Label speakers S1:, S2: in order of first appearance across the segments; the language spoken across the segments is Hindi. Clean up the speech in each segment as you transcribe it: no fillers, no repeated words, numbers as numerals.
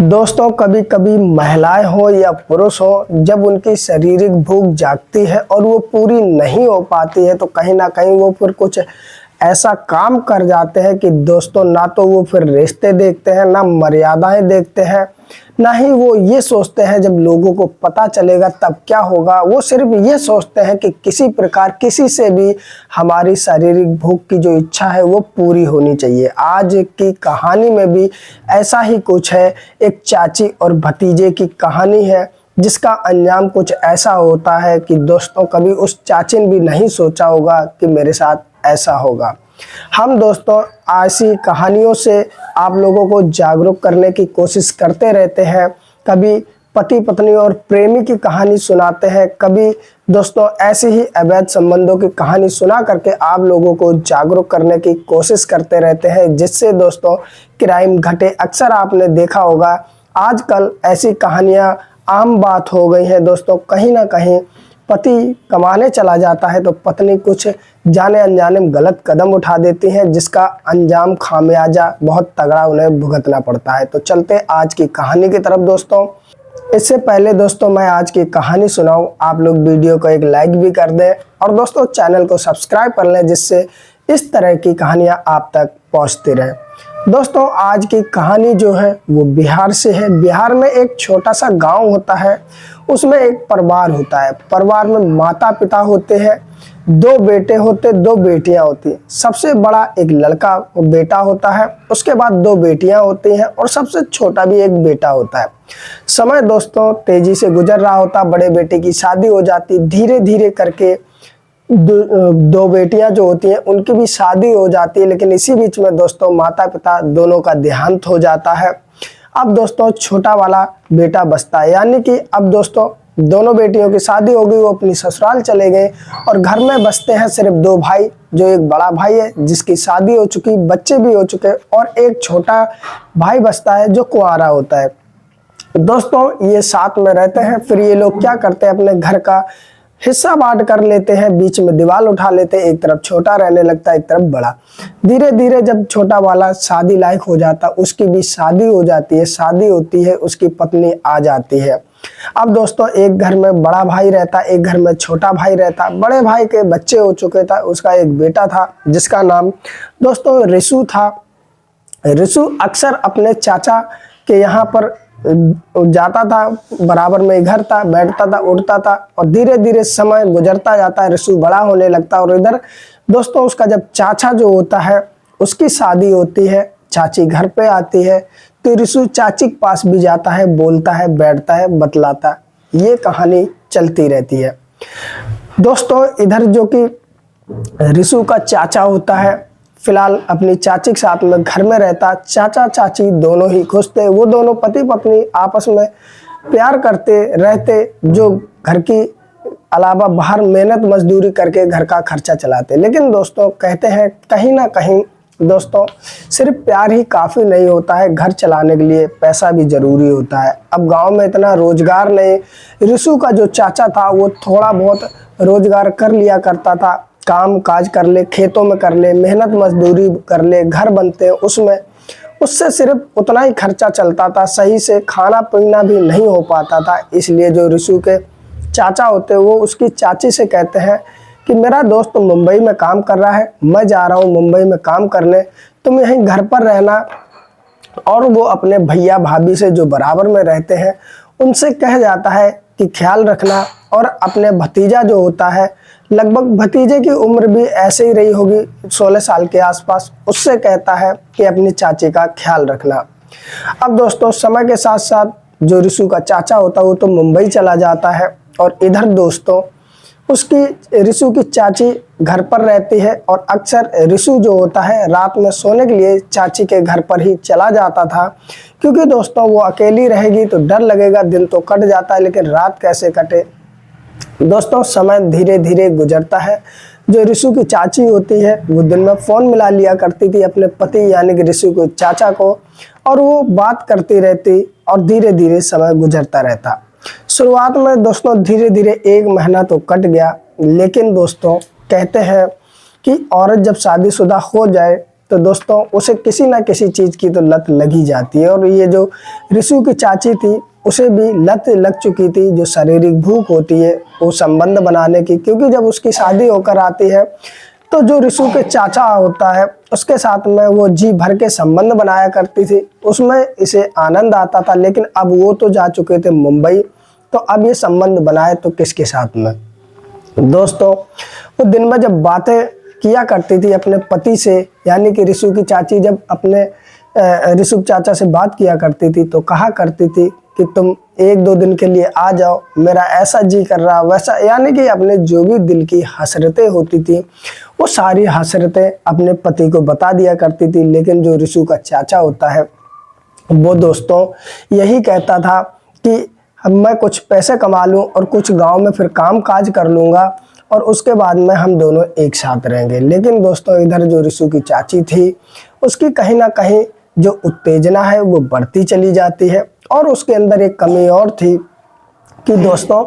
S1: दोस्तों, कभी कभी महिलाएं हो या पुरुष हो, जब उनकी शारीरिक भूख जागती है और वो पूरी नहीं हो पाती है तो कहीं ना कहीं वो फिर कुछ ऐसा काम कर जाते हैं कि दोस्तों ना तो वो फिर रिश्ते देखते हैं, ना मर्यादाएं देखते हैं, ना ही वो ये सोचते हैं जब लोगों को पता चलेगा तब क्या होगा। वो सिर्फ ये सोचते हैं कि किसी प्रकार किसी से भी हमारी शारीरिक भूख की जो इच्छा है वो पूरी होनी चाहिए। आज की कहानी में भी ऐसा ही कुछ है। एक चाची और भतीजे की कहानी है जिसका अंजाम कुछ ऐसा होता है कि दोस्तों कभी उस चाची ने भी नहीं सोचा होगा कि मेरे साथ ऐसा होगा। हम दोस्तों ऐसी कहानियों से आप लोगों को जागरूक करने की कोशिश करते रहते हैं। कभी पति पत्नी और प्रेमी की कहानी सुनाते हैं, कभी दोस्तों ऐसे ही अवैध संबंधों की कहानी सुना करके आप लोगों को जागरूक करने की कोशिश करते रहते हैं, जिससे दोस्तों क्राइम घटे। अक्सर आपने देखा होगा आजकल ऐसी कहानियां आम बात हो गई हैं दोस्तों। कहीं ना कहीं पति कमाने चला जाता है तो पत्नी कुछ जाने अनजाने में गलत कदम उठा देती है, जिसका अंजाम खामियाजा बहुत तगड़ा उन्हें भुगतना पड़ता है। तो चलते आज की कहानी की तरफ दोस्तों। इससे पहले दोस्तों मैं आज की कहानी सुनाऊं, आप लोग वीडियो को एक लाइक भी कर दें और दोस्तों चैनल को सब्सक्राइब कर लें, जिससे इस तरह की कहानियां आप तक पहुंचती रहें। दोस्तों आज की कहानी जो है वो बिहार से है। बिहार में एक छोटा सा गांव होता है, उसमें एक परिवार होता है। परिवार में माता पिता होते हैं, दो बेटे होते, दो बेटियां होती। सबसे बड़ा एक लड़का बेटा होता है, उसके बाद दो बेटियां होती हैं और सबसे छोटा भी एक बेटा होता है। समय दोस्तों तेजी से गुजर रहा होता, बड़े बेटे की शादी हो जाती, धीरे धीरे करके दो बेटियां जो होती हैं उनकी भी शादी हो जाती है। लेकिन इसी बीच में दोस्तों माता पिता दोनों का देहांत हो जाता है। अब दोस्तों छोटा वाला बेटा बचता है, यानी कि अब दोस्तों दोनों बेटियों की शादी हो गई, वो अपनी ससुराल चले गए और घर में बचते हैं सिर्फ दो भाई। जो एक बड़ा भाई है जिसकी शादी हो चुकी, बच्चे भी हो चुके, और एक छोटा भाई बचता है जो कुंवारा होता है। दोस्तों ये साथ में रहते हैं। फिर ये लोग क्या करते हैं, अपने घर का हिस्सा बांट कर लेते हैं, बीच में दीवार उठा लेते हैं, एक तरफ छोटा रहने लगता है, एक तरफ बड़ा। धीरे धीरे जब छोटा वाला शादी लायक हो जाता, उसकी भी शादी हो जाती है, शादी होती है, उसकी पत्नी आ जाती है। अब दोस्तों एक घर में बड़ा भाई रहता, एक घर में छोटा भाई रहता। बड़े भाई के बच्चे हो चुके था, उसका एक बेटा था जिसका नाम दोस्तों रिशु था। रिशु अक्सर अपने चाचा के यहाँ पर जाता था, बराबर में घर था, बैठता था, उठता था, और धीरे धीरे समय गुजरता जाता है, रिशु बड़ा होने लगता है। और इधर दोस्तों उसका जब चाचा जो होता है उसकी शादी होती है, चाची घर पे आती है, तो रिशु चाची के पास भी जाता है, बोलता है, बैठता है, बतलाता है। ये कहानी चलती रहती है दोस्तों। इधर जो कि रिशु का चाचा होता है, फिलहाल अपनी चाची के साथ में घर में रहता। चाचा चाची दोनों ही खुश थे, वो दोनों पति पत्नी आपस में प्यार करते रहते, जो घर की अलावा बाहर मेहनत मजदूरी करके घर का खर्चा चलाते। लेकिन दोस्तों कहते हैं कहीं ना कहीं दोस्तों सिर्फ प्यार ही काफ़ी नहीं होता है, घर चलाने के लिए पैसा भी ज़रूरी होता है। अब गांव में इतना रोजगार नहीं, रिशु का जो चाचा था वो थोड़ा बहुत रोजगार कर लिया करता था, काम काज कर ले, खेतों में कर ले, मेहनत मजदूरी कर ले, घर बनते उसमें, उससे सिर्फ उतना ही खर्चा चलता था, सही से खाना पीना भी नहीं हो पाता था। इसलिए जो रिशु के चाचा होते वो उसकी चाची से कहते हैं कि मेरा दोस्त मुंबई में काम कर रहा है, मैं जा रहा हूँ मुंबई में काम करने, तुम यहीं घर पर रहना। और वो अपने भैया भाभी से जो बराबर में रहते हैं उनसे कह जाता है कि ख्याल रखना। और अपने भतीजा जो होता है, लगभग भतीजे की उम्र भी ऐसे ही रही होगी 16 साल के आसपास, उससे कहता है कि अपनी चाची का ख्याल रखना। अब दोस्तों समय के साथ साथ जो रिशु का चाचा होता है वो तो मुंबई चला जाता है, और इधर दोस्तों उसकी रिशु की चाची घर पर रहती है। और अक्सर रिशु जो होता है रात में सोने के लिए चाची के घर पर ही चला जाता था, क्योंकि दोस्तों वो अकेली रहेगी तो डर लगेगा। दिन तो कट जाता है लेकिन रात कैसे कटे। दोस्तों समय धीरे धीरे गुजरता है। जो रिशु की चाची होती है वो दिन में फ़ोन मिला लिया करती थी अपने पति यानी कि रिशु के चाचा को, और वो बात करती रहती, और धीरे धीरे समय गुजरता रहता। शुरुआत में दोस्तों धीरे धीरे 1 महीना तो कट गया, लेकिन दोस्तों कहते हैं कि औरत जब शादीशुदा हो जाए तो दोस्तों उसे किसी ना किसी चीज़ की तो लत लगी जाती है। और ये जो रिशु की चाची थी उसे भी लत लग चुकी थी जो शारीरिक भूख होती है वो संबंध बनाने की, क्योंकि जब उसकी शादी होकर आती है तो जो रिशु के चाचा होता है उसके साथ में वो जी भर के संबंध बनाया करती थी, उसमें इसे आनंद आता था। लेकिन अब वो तो जा चुके थे मुंबई, तो अब ये संबंध बनाए तो किसके साथ में। दोस्तों वो दिन में जब बातें किया करती थी अपने पति से, यानी कि रिशु की चाची जब अपने रिशु चाचा से बात किया करती थी तो कहा करती थी कि तुम एक दो दिन के लिए आ जाओ, मेरा ऐसा जी कर रहा वैसा, यानी कि अपने जो भी दिल की हसरतें होती थी वो सारी हसरतें अपने पति को बता दिया करती थी। लेकिन जो रिशु का चाचा होता है वो दोस्तों यही कहता था कि अब मैं कुछ पैसे कमा लूँ और कुछ गांव में फिर काम काज कर लूँगा और उसके बाद में हम दोनों एक साथ रहेंगे। लेकिन दोस्तों इधर जो रिशु की चाची थी उसकी कहीं ना कहीं जो उत्तेजना है वो बढ़ती चली जाती है। और उसके अंदर एक कमी और थी कि दोस्तों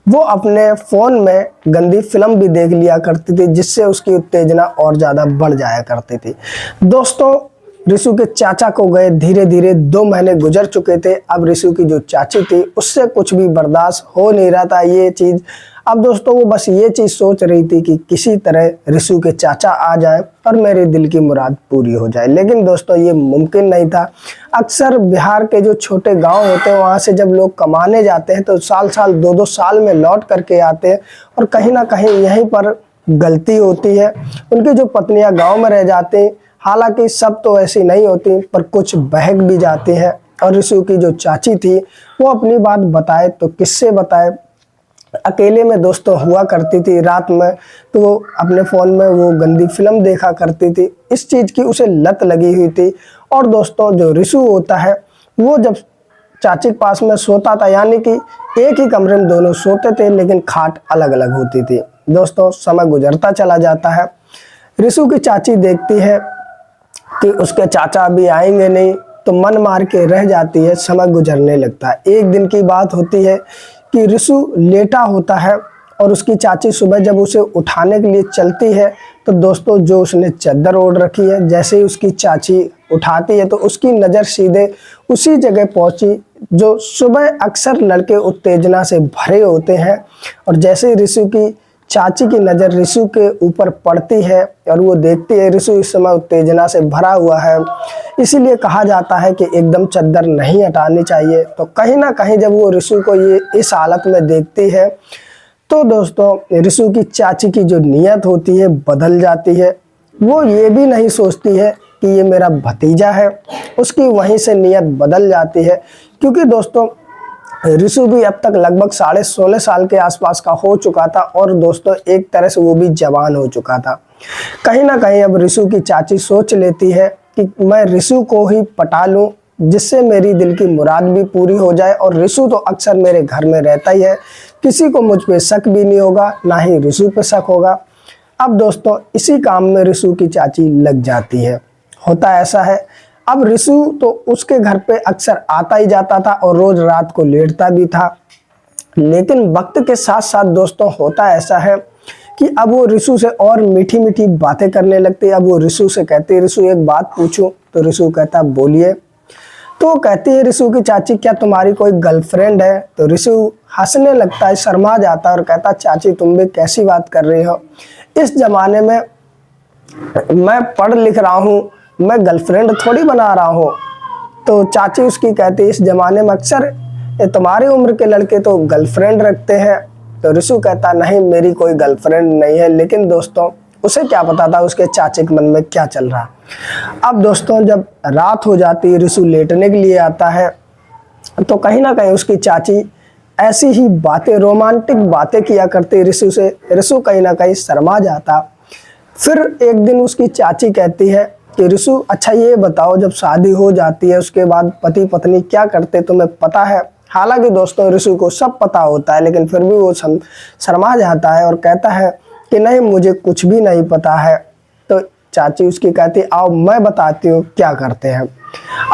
S1: वो अपने फ़ोन में गंदी फिल्म भी देख लिया करती थी, जिससे उसकी उत्तेजना और ज़्यादा बढ़ जाया करती थी। दोस्तों रिशु के चाचा को गए धीरे धीरे 2 महीने गुजर चुके थे। अब रिशु की जो चाची थी उससे कुछ भी बर्दाश्त हो नहीं रहा था ये चीज़। अब दोस्तों वो बस ये चीज़ सोच रही थी कि किसी तरह रिशु के चाचा आ जाए और मेरे दिल की मुराद पूरी हो जाए। लेकिन दोस्तों ये मुमकिन नहीं था। अक्सर बिहार के जो छोटे गांव होते हैं वहाँ से जब लोग कमाने जाते हैं तो साल साल 2-2 साल में लौट करके आते हैं और कहीं ना कहीं यहीं पर गलती होती है। उनकी जो पत्नियाँ गाँव में रह जाती हैं, हालांकि सब तो ऐसी नहीं होती पर कुछ बहक भी जाती हैं। और रिशु की जो चाची थी वो अपनी बात बताए तो किससे बताए, अकेले में दोस्तों हुआ करती थी रात में, तो वो अपने फ़ोन में वो गंदी फिल्म देखा करती थी। इस चीज़ की उसे लत लगी हुई थी। और दोस्तों जो रिशु होता है वो जब चाची के पास में सोता था, यानी कि एक ही कमरे में दोनों सोते थे लेकिन खाट अलग अलग होती थी। दोस्तों समय गुजरता चला जाता है, रिशु की चाची देखती है कि उसके चाचा अभी आएंगे नहीं, तो मन मार के रह जाती है। समय गुजरने लगता है। एक दिन की बात होती है कि रिशु लेटा होता है और उसकी चाची सुबह जब उसे उठाने के लिए चलती है तो दोस्तों जो उसने चादर ओढ़ रखी है, जैसे ही उसकी चाची उठाती है तो उसकी नज़र सीधे उसी जगह पहुंची जो सुबह अक्सर लड़के उत्तेजना से भरे होते हैं। और जैसे ही रिशु की चाची की नज़र रिशु के ऊपर पड़ती है और वो देखती है रिशु इस समय उत्तेजना से भरा हुआ है, इसीलिए कहा जाता है कि एकदम चद्दर नहीं हटानी चाहिए। तो कहीं ना कहीं जब वो रिशु को ये इस हालत में देखती है तो दोस्तों रिशु की चाची की जो नीयत होती है बदल जाती है। वो ये भी नहीं सोचती है कि ये मेरा भतीजा है, उसकी वहीं से नीयत बदल जाती है। क्योंकि दोस्तों रिशु भी अब तक लगभग 16.5 साल के आसपास का हो चुका था और दोस्तों एक तरह से वो भी जवान हो चुका था। कहीं ना कहीं अब रिशु की चाची सोच लेती है कि मैं रिशु को ही पटा लूं, जिससे मेरी दिल की मुराद भी पूरी हो जाए। और रिशु तो अक्सर मेरे घर में रहता ही है, किसी को मुझ पे शक भी नहीं होगा, ना ही रिशु पे शक होगा। अब दोस्तों इसी काम में रिशु की चाची लग जाती है। होता ऐसा है, अब रिशु तो उसके घर पे अक्सर आता ही जाता था और रोज रात को लेटता भी था। लेकिन वक्त के साथ साथ दोस्तों होता ऐसा है कि अब वो रिशु से और मीठी मीठी बातें करने लगती है। अब वो रिशु से कहती है रिशु एक बात पूछूं, तो रिशु कहता बोलिए। तो वो कहती है रिशु की चाची क्या तुम्हारी कोई गर्लफ्रेंड है? तो रिशु हंसने लगता है, शर्मा जाता है और कहता चाची तुम भी कैसी बात कर रही हो, इस जमाने में मैं पढ़ लिख रहा हूँ, मैं गर्लफ्रेंड थोड़ी बना रहा हूँ। तो चाची उसकी कहती है इस ज़माने में अक्सर तुम्हारी उम्र के लड़के तो गर्लफ्रेंड रखते हैं। तो रिशु कहता नहीं मेरी कोई गर्लफ्रेंड नहीं है। लेकिन दोस्तों उसे क्या पता था उसके चाचे के मन में क्या चल रहा। अब दोस्तों जब रात हो जाती है, रिशु लेटने के लिए आता है, तो कहीं ना कहीं उसकी चाची ऐसी ही बातें, रोमांटिक बातें किया करती रिशु से। रिशु कहीं ना कहीं शर्मा जाता। फिर एक दिन उसकी चाची कहती है कि रिशु अच्छा ये बताओ जब शादी हो जाती है उसके बाद पति पत्नी क्या करते तुम्हें पता है? हालांकि दोस्तों रिशु को सब पता होता है, लेकिन फिर भी वो शर्मा जाता है और कहता है कि नहीं मुझे कुछ भी नहीं पता है। तो चाची उसकी कहती आओ मैं बताती हूँ क्या करते हैं।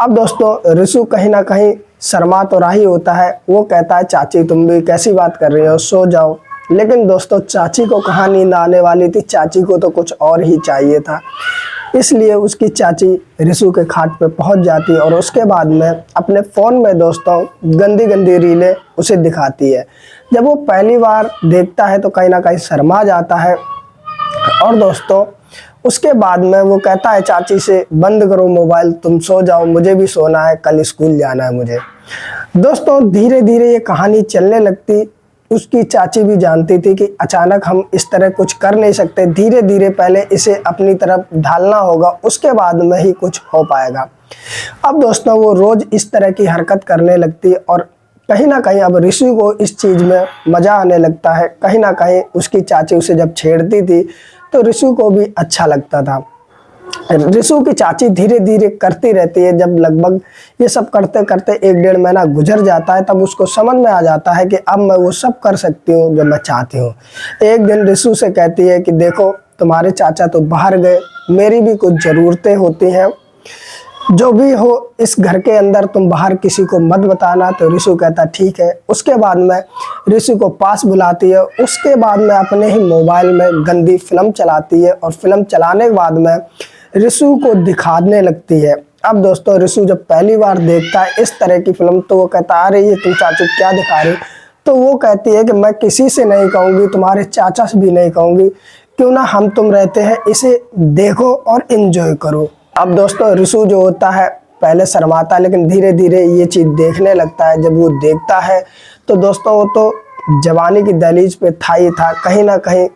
S1: अब दोस्तों रिशु कहीं ना कहीं शर्मा तो रहा ही होता है, वो कहता है चाची तुम भी कैसी बात कर रही हो, सो जाओ। लेकिन दोस्तों चाची को कहाँ नींद आने वाली थी, चाची को तो कुछ और ही चाहिए था। इसलिए उसकी चाची रिशु के खाट पे पहुंच जाती है और उसके बाद में अपने फ़ोन में दोस्तों गंदी गंदी रीलें उसे दिखाती है। जब वो पहली बार देखता है तो कहीं ना कहीं शर्मा जाता है और दोस्तों उसके बाद में वो कहता है चाची से, बंद करो मोबाइल, तुम सो जाओ, मुझे भी सोना है, कल स्कूल जाना है मुझे। दोस्तों धीरे धीरे ये कहानी चलने लगती। उसकी चाची भी जानती थी कि अचानक हम इस तरह कुछ कर नहीं सकते, धीरे धीरे पहले इसे अपनी तरफ ढालना होगा, उसके बाद में ही कुछ हो पाएगा। अब दोस्तों वो रोज़ इस तरह की हरकत करने लगती और कहीं ना कहीं अब ऋषि को इस चीज़ में मज़ा आने लगता है। कहीं ना कहीं उसकी चाची उसे जब छेड़ती थी तो ऋषि को भी अच्छा लगता था। ऋषि की चाची धीरे धीरे करती रहती है। जब लगभग ये सब करते करते 1-1.5 महीना गुजर जाता है तब उसको समझ में आ जाता है कि अब मैं वो सब कर सकती हूँ जो मैं चाहती हूँ। एक दिन ऋषि से कहती है कि देखो तुम्हारे चाचा तो बाहर गए, मेरी भी कुछ ज़रूरतें होती हैं, जो भी हो इस घर के अंदर तुम बाहर किसी को मत बताना। तो ऋषि कहता ठीक है। उसके बाद में ऋषि को पास बुलाती है। उसके बाद में अपने ही मोबाइल में गंदी फिल्म चलाती है और फिल्म चलाने के बाद में ऋषि को दिखाने लगती है। अब दोस्तों ऋषि जब पहली बार देखता है इस तरह की फिल्म तो वो कहता अरे ये तुम चाचू क्या दिखा रही। तो वो कहती है कि मैं किसी से नहीं कहूँगी, तुम्हारे चाचा से भी नहीं कहूँगी, क्यों ना हम तुम रहते हैं, इसे देखो और इन्जॉय करो। अब दोस्तों ऋषि जो होता है पहले शर्माता है लेकिन धीरे धीरे ये चीज़ देखने लगता है। जब वो देखता है तो दोस्तों वो तो जवानी की दहलीज पे था ही था। कहीं ना कहीं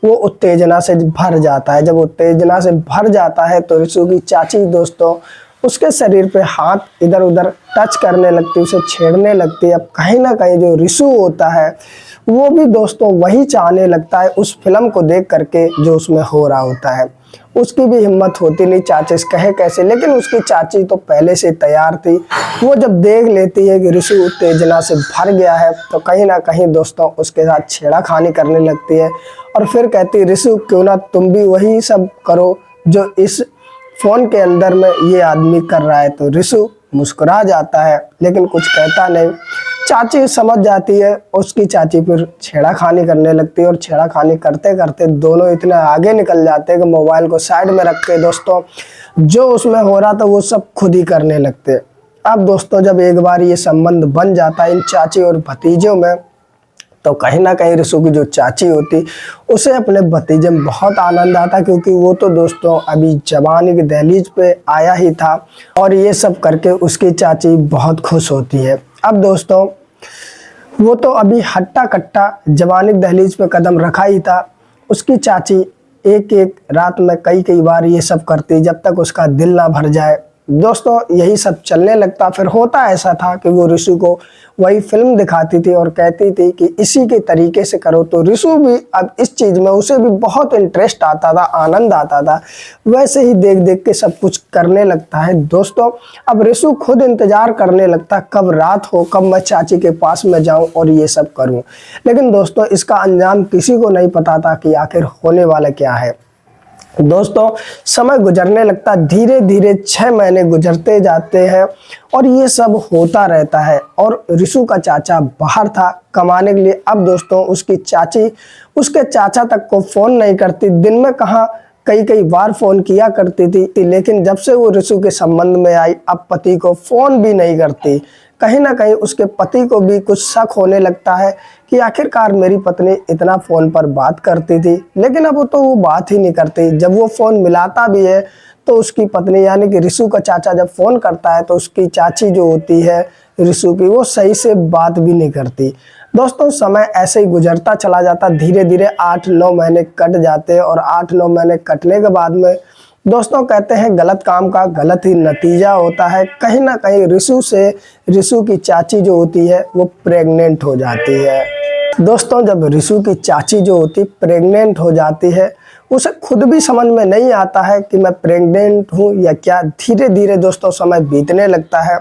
S1: वो उत्तेजना से भर जाता है। जब उत्तेजना से भर जाता है तो ऋषि की चाची दोस्तों उसके शरीर पे हाथ इधर उधर टच करने लगती है, उसे छेड़ने लगती है। अब कहीं ना कहीं जो ऋषि होता है वो भी दोस्तों वही चाहने लगता है उस फिल्म को देख करके जो उसमें हो रहा होता है। उसकी भी हिम्मत होती नहीं चाची से कहे कैसे, लेकिन उसकी चाची तो पहले से तैयार थी। वो जब देख लेती है कि ऋषि उत्तेजना से भर गया है तो कहीं ना कहीं दोस्तों उसके साथ छेड़ाखानी करने लगती है और फिर कहती है ऋषि क्यों ना तुम भी वही सब करो जो इस फ़ोन के अंदर में ये आदमी कर रहा है। तो ऋषि मुस्कुरा जाता है लेकिन कुछ कहता नहीं। चाची समझ जाती है, उसकी चाची फिर छेड़ाखानी करने लगती है और छेड़ाखानी करते करते दोनों इतने आगे निकल जाते हैं कि मोबाइल को साइड में रख के दोस्तों जो उसमें हो रहा था वो सब खुद ही करने लगते। अब दोस्तों जब एक बार ये संबंध बन जाता है इन चाची और भतीजों में तो कहीं ना कहीं ऋषि की जो चाची होती उसे अपने भतीजे में बहुत आनंद आता, क्योंकि वो तो दोस्तों अभी जवानी की दहलीज पे आया ही था और ये सब करके उसकी चाची बहुत खुश होती है। अब दोस्तों वो तो अभी हट्टा कट्टा जवानी की दहलीज पे कदम रखा ही था। उसकी चाची एक एक रात में कई कई बार ये सब करती जब तक उसका दिल ना भर जाए। दोस्तों यही सब चलने लगता। फिर होता ऐसा था कि वो ऋषि को वही फिल्म दिखाती थी और कहती थी कि इसी के तरीके से करो। तो ऋषि भी अब इस चीज़ में उसे भी बहुत इंटरेस्ट आता था, आनंद आता था, वैसे ही देख देख के सब कुछ करने लगता है। दोस्तों अब ऋषि खुद इंतजार करने लगता कब रात हो, कब मैं चाची के पास में जाऊं और ये सब करूं। लेकिन दोस्तों इसका अंजाम किसी को नहीं पता था कि आखिर होने वाला क्या है। दोस्तों समय गुजरने लगता, धीरे धीरे 6 महीने गुजरते जाते हैं और ये सब होता रहता है। और ऋषि का चाचा बाहर था कमाने के लिए। अब दोस्तों उसकी चाची उसके चाचा तक को फ़ोन नहीं करती, दिन में कहाँ कई कई बार फ़ोन किया करती थी, लेकिन जब से वो ऋषि के संबंध में आई अब पति को फ़ोन भी नहीं करती। कहीं ना कहीं उसके पति को भी कुछ शक होने लगता है कि आखिरकार मेरी पत्नी इतना फ़ोन पर बात करती थी, लेकिन अब तो वो बात ही नहीं करती। जब वो फ़ोन मिलाता भी है तो उसकी पत्नी यानी कि ऋषि का चाचा जब फ़ोन करता है तो उसकी चाची जो होती है ऋषि की वो सही से बात भी नहीं करती। दोस्तों समय ऐसे ही गुजरता चला जाता, धीरे धीरे 8-9 महीने कट जाते हैं और 8-9 महीने कटने के बाद में दोस्तों कहते हैं गलत काम का गलत ही नतीजा होता है। कहीं ना कहीं ऋषि की चाची जो होती है वो प्रेग्नेंट हो जाती है। दोस्तों जब ऋषि की चाची जो होती प्रेग्नेंट हो जाती है उसे खुद भी समझ में नहीं आता है कि मैं प्रेग्नेंट हूँ या क्या। धीरे धीरे दोस्तों समय बीतने लगता है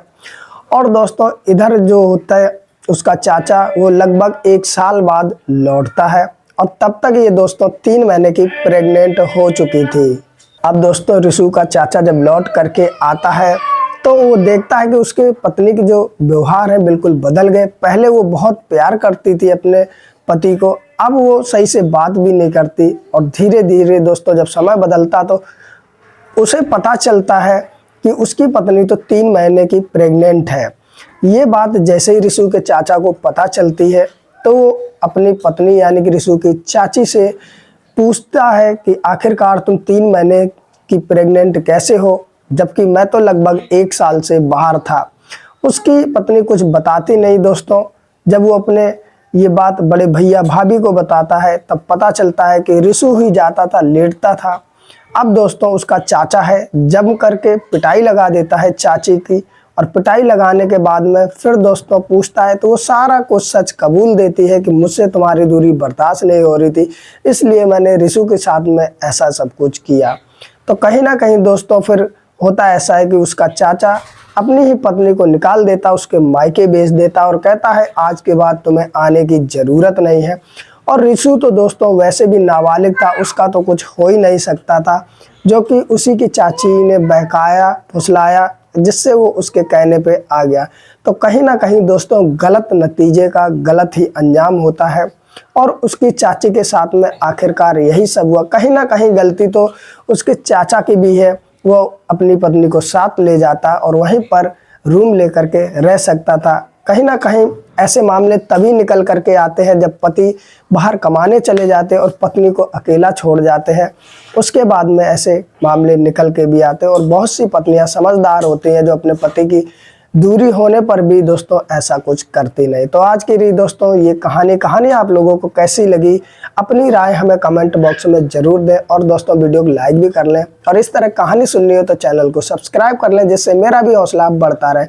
S1: और दोस्तों इधर जो होता है उसका चाचा वो लगभग 1 साल बाद लौटता है और तब तक ये दोस्तों 3 महीने की प्रेग्नेंट हो चुकी थी। अब दोस्तों ऋषि का चाचा जब लौट करके आता है तो वो देखता है कि उसके पत्नी के जो व्यवहार है बिल्कुल बदल गए। पहले वो बहुत प्यार करती थी अपने पति को, अब वो सही से बात भी नहीं करती। और धीरे धीरे दोस्तों जब समय बदलता तो उसे पता चलता है कि उसकी पत्नी तो 3 महीने की प्रेग्नेंट है। ये बात जैसे ही ऋषु के चाचा को पता चलती है तो वो अपनी पत्नी यानी कि ऋषु की चाची से पूछता है कि आखिरकार तुम 3 महीने की प्रेग्नेंट कैसे हो, जबकि मैं तो लगभग 1 साल से बाहर था। उसकी पत्नी कुछ बताती नहीं दोस्तों। जब वो अपने ये बात बड़े भैया भाभी को बताता है तब पता चलता है कि ऋषु ही जाता था, लेटता था। अब दोस्तों उसका चाचा है, जम करके पिटाई लगा देता है चाची की, और पिटाई लगाने के बाद में फिर दोस्तों पूछता है तो वो सारा कुछ सच कबूल देती है कि मुझसे तुम्हारी दूरी बर्दाश्त नहीं हो रही थी, इसलिए मैंने ऋषु के साथ में ऐसा सब कुछ किया। तो कहीं ना कहीं दोस्तों फिर होता ऐसा है कि उसका चाचा अपनी ही पत्नी को निकाल देता, उसके मायके भेज देता और कहता है आज के बाद तुम्हें आने की ज़रूरत नहीं है। और ऋषु तो दोस्तों वैसे भी नाबालिग था, उसका तो कुछ हो ही नहीं सकता था, जो कि उसी की चाची ने बहकाया फुसलाया जिससे वो उसके कहने पे आ गया। तो कहीं ना कहीं दोस्तों गलत नतीजे का गलत ही अंजाम होता है और उसकी चाची के साथ में आखिरकार यही सब हुआ। कहीं ना कहीं गलती तो उसके चाचा की भी है, वो अपनी पत्नी को साथ ले जाता और वहीं पर रूम लेकर के रह सकता था। कहीं ना कहीं ऐसे मामले तभी निकल करके आते हैं जब पति बाहर कमाने चले जाते हैं और पत्नी को अकेला छोड़ जाते हैं। उसके बाद में ऐसे मामले निकल के भी आते हैं और बहुत सी पत्नियां समझदार होती हैं जो अपने पति की दूरी होने पर भी दोस्तों ऐसा कुछ करती नहीं। तो आज की रही दोस्तों ये कहानी आप लोगों को कैसी लगी, अपनी राय हमें कमेंट बॉक्स में ज़रूर दें और दोस्तों वीडियो को लाइक भी कर लें और इस तरह कहानी सुननी हो तो चैनल को सब्सक्राइब कर लें जिससे मेरा भी हौसला बढ़ता रहे।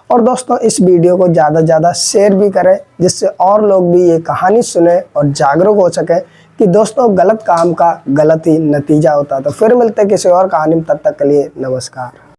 S1: और दोस्तों इस वीडियो को ज़्यादा से ज़्यादा शेयर भी करें जिससे और लोग भी ये कहानी सुने और जागरूक हो सके कि दोस्तों गलत काम का गलत ही नतीजा होता है। तो फिर मिलते हैं किसी और कहानी में, तब तक के लिए नमस्कार।